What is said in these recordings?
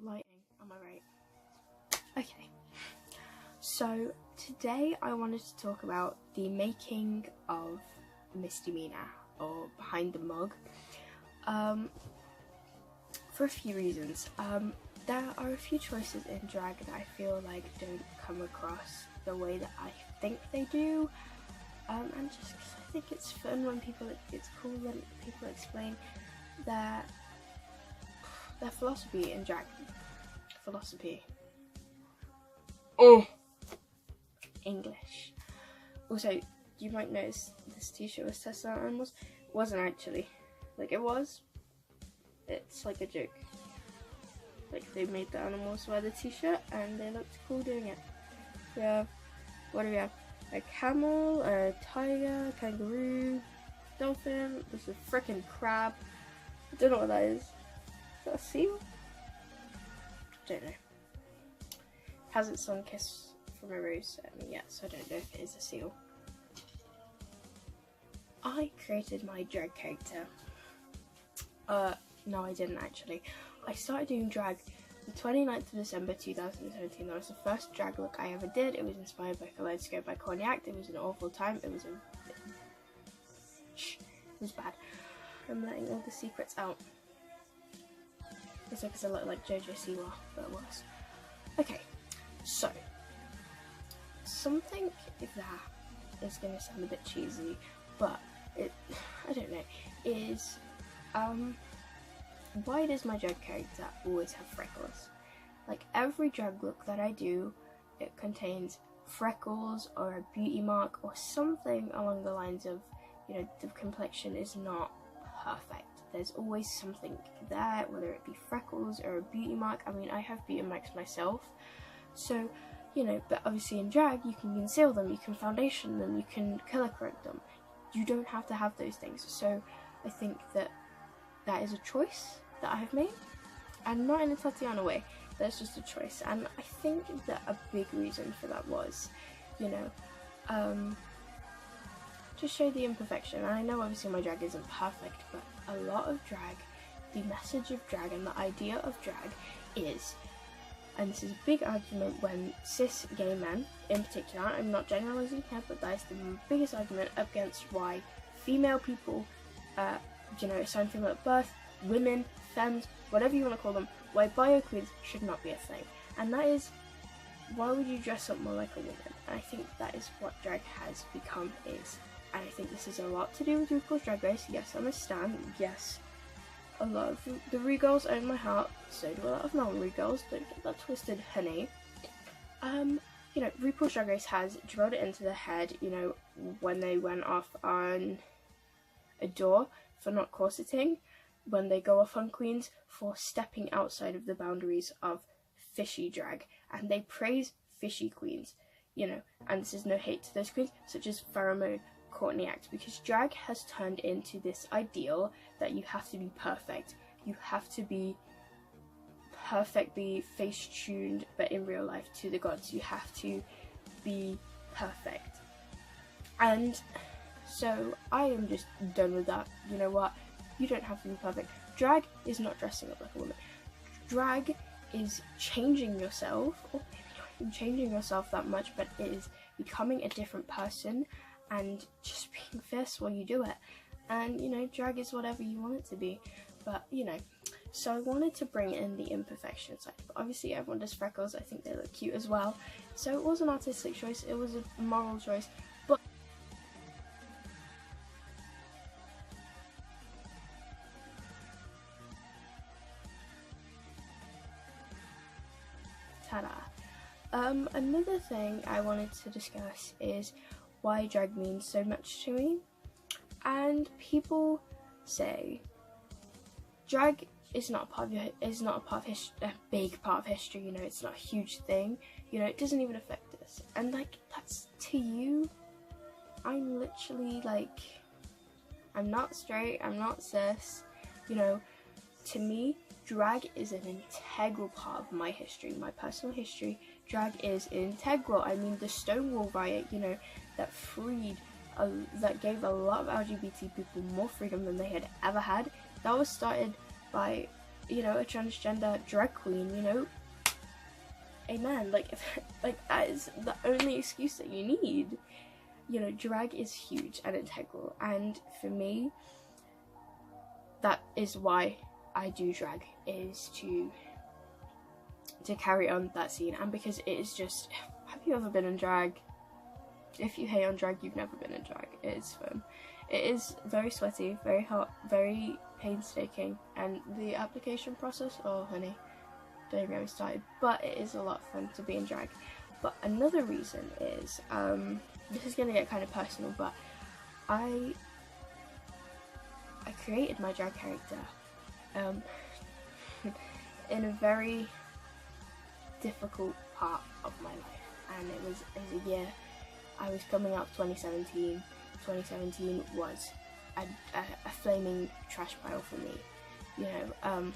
Lighting, am I right? Okay, so today I wanted to talk about the making of Misty, or behind the mug, for a few reasons. There are a few choices in drag that I feel like don't come across the way that I think they do, and just because I think it's fun when it's cool when people explain their philosophy in drag. Philosophy. English. Also, you might notice this t-shirt was Tesla animals. It wasn't actually. Like, it was. It's like a joke. Like, they made the animals wear the t-shirt and they looked cool doing it. We have, what do we have? A camel, a tiger, kangaroo, dolphin. There's a freaking crab. I don't know what that is. Is that a seal? Don't know. Has its own kiss from a rose at me yet, so I don't know if it is a seal. I created my drag character. No, I didn't actually. I started doing drag the 29th of December 2017. That was the first drag look I ever did. It was inspired by Kaleidoscope by Cognac. It was an awful time. It was bad. I'm letting all the secrets out. It's because I look like JoJo Siwa, but worse. Okay, so something if that is gonna sound a bit cheesy, but I don't know, is why does my drag character always have freckles? Like, every drag look that I do, it contains freckles or a beauty mark or something along the lines of, you know, the complexion is not perfect. There's always something there, whether it be freckles or a beauty mark. I mean, I have beauty marks myself, so, you know, but obviously in drag you can conceal them, you can foundation them, you can colour correct them. You don't have to have those things. So I think that is a choice that I have made, and not in a Tatiana way. That's just a choice, and I think that a big reason for that was, you know, to show the imperfection. And I know obviously my drag isn't perfect, but a lot of drag, the message of drag and the idea of drag is, and this is a big argument when cis gay men in particular, I'm not generalising here, but that is the biggest argument against why female people, you know, assigned female at birth, women, femmes, whatever you want to call them, why bio queens should not be a thing. And that is, why would you dress up more like a woman? And I think that is what drag has become is. And I think this is a lot to do with RuPaul's Drag Race. Yes, I'm a stan. Yes, a lot of the Ru-girls own my heart. So do a lot of non-Ru-girls. Don't get that twisted, honey. You know, RuPaul's Drag Race has drilled it into the head, you know, when they went off on Adore for not corseting, when they go off on queens for stepping outside of the boundaries of fishy drag, and they praise fishy queens, you know, and this is no hate to those queens, such as Pheromone, Courtney Act, because drag has turned into this ideal that you have to be perfect, you have to be perfectly face-tuned, but in real life to the gods, you have to be perfect. And so I am just done with that. You know what? You don't have to be perfect. Drag is not dressing up like a woman. Drag is changing yourself, or maybe not even changing yourself that much, but it is becoming a different person and just being fierce while you do it. And, you know, drag is whatever you want it to be. But, you know, so I wanted to bring in the imperfection side. But obviously everyone does freckles. I think they look cute as well. So it was an artistic choice. It was a moral choice. But ta-da. Another thing I wanted to discuss is why drag means so much to me. And people say drag is not a part of a big part of history, you know, it's not a huge thing, you know, it doesn't even affect us. And like, that's to you. I'm literally like, I'm not straight, I'm not cis, you know, to me, drag is an integral part of my history, my personal history. Drag is integral. I mean, the Stonewall riot, you know, that that gave a lot of LGBT people more freedom than they had ever had. That was started by you know, a transgender drag queen, you know, amen. Like, like that is the only excuse that you need. You know, drag is huge and integral, and for me, that is why I do drag, is to carry on that scene. And because it is just, have you ever been in drag? If you hate on drag, you've never been in drag. It is fun. It is very sweaty, very hot, very painstaking, and the application process, oh honey, don't even get me started. But it is a lot of fun to be in drag. But another reason is, this is gonna get kind of personal, but I created my drag character in a very difficult part of my life, and it was a year. I was coming out 2017. 2017 was a flaming trash pile for me. You know,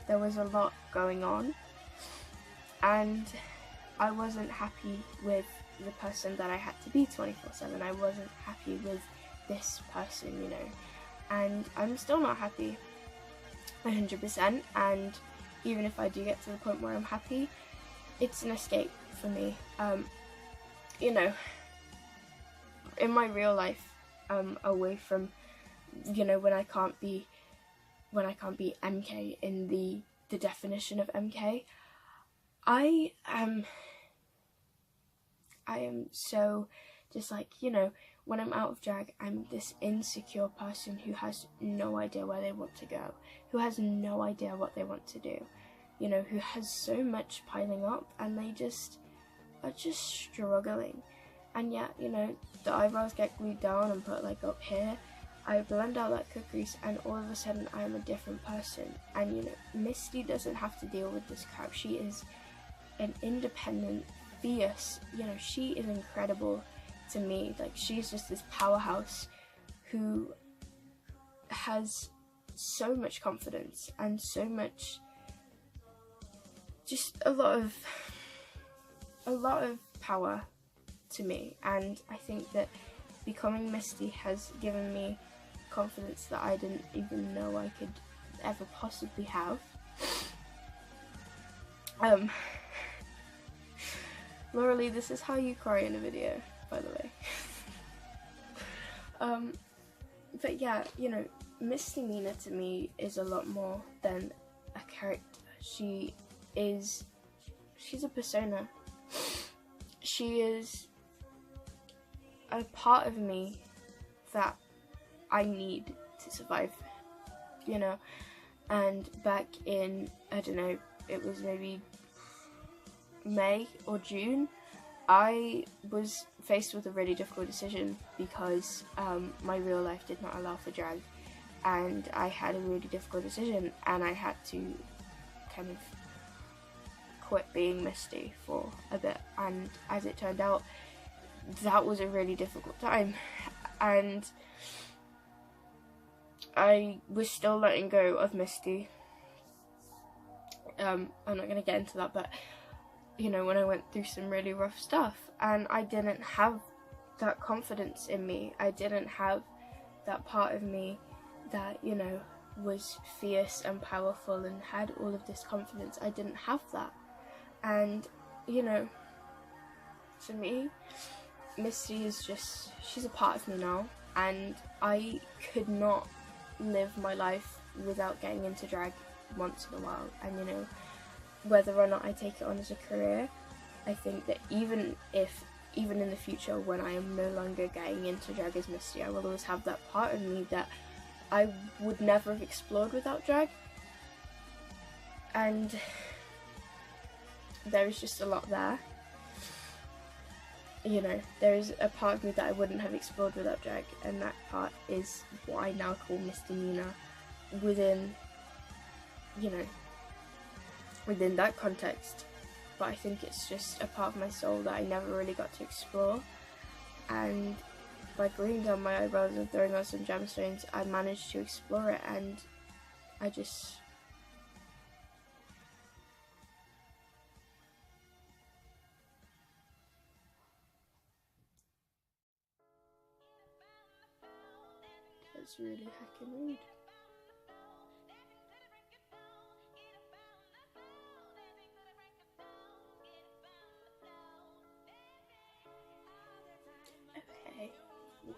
there was a lot going on, and I wasn't happy with the person that I had to be 24/7. I wasn't happy with this person, you know, and I'm still not happy 100%. And even if I do get to the point where I'm happy, it's an escape for me. You know, in my real life, away from, you know, when I can't be MK in the definition of MK, I am so just like, you know, when I'm out of drag, I'm this insecure person who has no idea where they want to go, who has no idea what they want to do, you know, who has so much piling up, and they just are just struggling. And yet, you know, the eyebrows get glued down and put like up here, I blend out that cut crease, and all of a sudden I am a different person. And you know, Misty doesn't have to deal with this crap. She is an independent, fierce, you know, she is incredible to me. Like, she's just this powerhouse who has so much confidence and so much, just a lot of power to me. And I think that becoming Misty has given me confidence that I didn't even know I could ever possibly have. Laura Lee, this is how you cry in a video, by the way. But yeah, you know, Misty Nina to me is a lot more than a character. She's a persona. She is a part of me that I need to survive, you know. And back in, I don't know, it was maybe May or June, I was faced with a really difficult decision because my real life did not allow for drag, and I had a really difficult decision, and I had to kind of quit being Misty for a bit. And as it turned out, that was a really difficult time, and I was still letting go of Misty. I'm not going to get into that, but you know, when I went through some really rough stuff, and I didn't have that confidence in me, I didn't have that part of me that, you know, was fierce and powerful and had all of this confidence. I didn't have that. And you know, for me, Misty is just, she's a part of me now, and I could not live my life without getting into drag once in a while. And you know, whether or not I take it on as a career, I think that even in the future, when I am no longer getting into drag as Misty, I will always have that part of me that I would never have explored without drag. And there is just a lot there. You know, there is a part of me that I wouldn't have explored without drag, and that part is what I now call Misty Nina within, you know, within that context. But I think it's just a part of my soul that I never really got to explore, and by gluing down my eyebrows and throwing on some gemstones, I managed to explore it. And I just, that's really heckin' rude.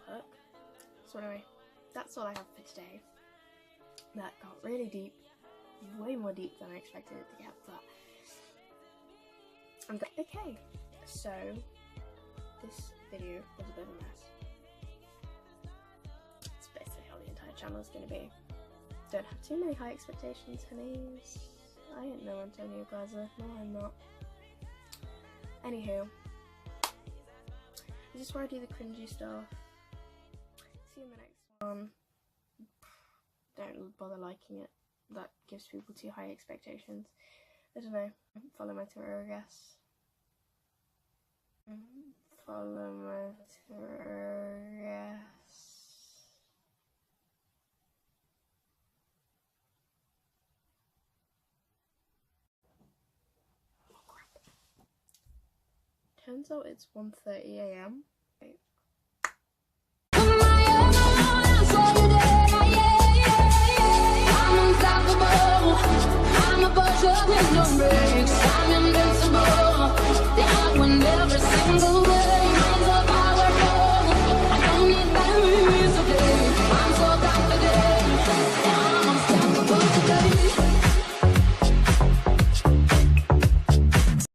work. So anyway, that's all I have for today. That got really deep, way more deep than I expected it to get, but okay, so this video was a bit of a mess. It's basically how the entire channel is going to be. Don't have too many high expectations, honeys. I ain't no Antonio Glazer. No, I'm not. Anywho, this is where I do the cringy stuff. See you in the next one. Don't bother liking it. That gives people too high expectations. I don't know. Follow my Twitter, I guess. Follow my Twitter, I guess. Oh crap. Turns out it's 1:30 AM. Wait. I'm unstoppable. I'm a buzzer with no brakes.